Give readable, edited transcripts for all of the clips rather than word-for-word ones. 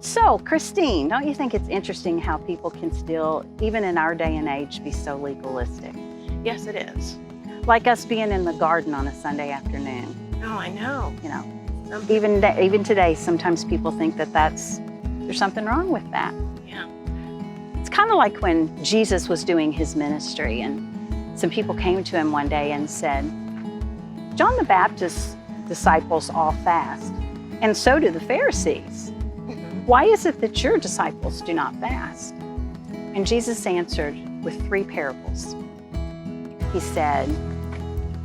So, Christine, don't you think it's interesting how people can still, even in our day and age, be so legalistic? Yes, it is. Like us being in the garden on a Sunday afternoon. Oh, I know. You know, even today, sometimes people think that there's something wrong with that. Yeah. It's kind of like when Jesus was doing his ministry, and some people came to him one day and said, John the Baptist's disciples all fast, and so do the Pharisees. Why is it that your disciples do not fast? And Jesus answered with 3 parables. He said,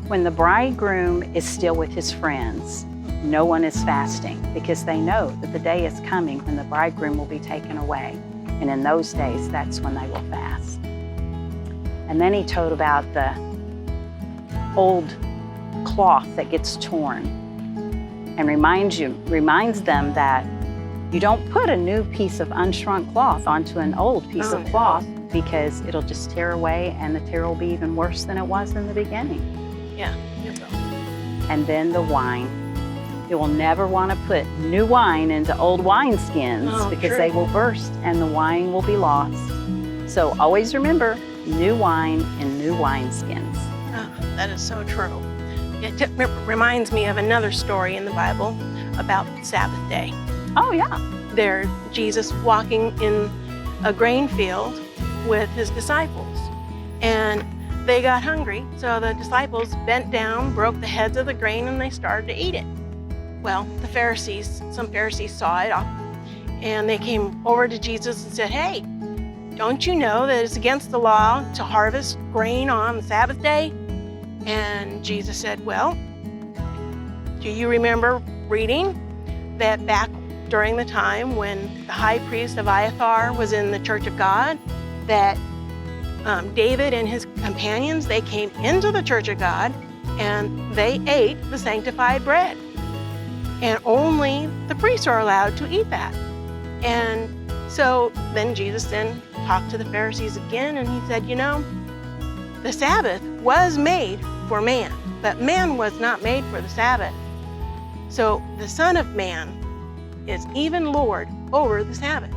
when the bridegroom is still with his friends, no one is fasting, because they know that the day is coming when the bridegroom will be taken away. And in those days, that's when they will fast. And then he told about the old cloth that gets torn and reminds them that you don't put a new piece of unshrunk cloth onto an old piece of cloth, because it'll just tear away, and the tear will be even worse than it was in the beginning. Yeah, it will. And then the wine. You will never want to put new wine into old wineskins, because true. they will burst and the wine will be lost. So always remember, new wine in new wineskins. Oh, that is so true. It reminds me of another story in the Bible about Sabbath day. Oh, yeah. There, Jesus walking in a grain field with his disciples, and they got hungry, so the disciples bent down, broke the heads of the grain, and they started to eat it. Well, some Pharisees saw it, and they came over to Jesus and said, hey, don't you know that it's against the law to harvest grain on the Sabbath day? And Jesus said, well, do you remember reading that back during the time when the high priest Abiathar was in the church of God, that David and his companions, they came into the church of God and they ate the sanctified bread. And only the priests are allowed to eat that. And so then Jesus then talked to the Pharisees again, and he said, you know, the Sabbath was made for man, but man was not made for the Sabbath. So the Son of Man is even Lord over the Sabbath.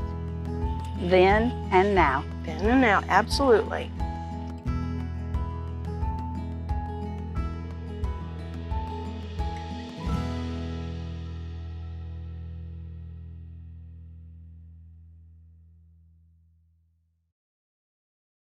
Then and now. Then and now, absolutely.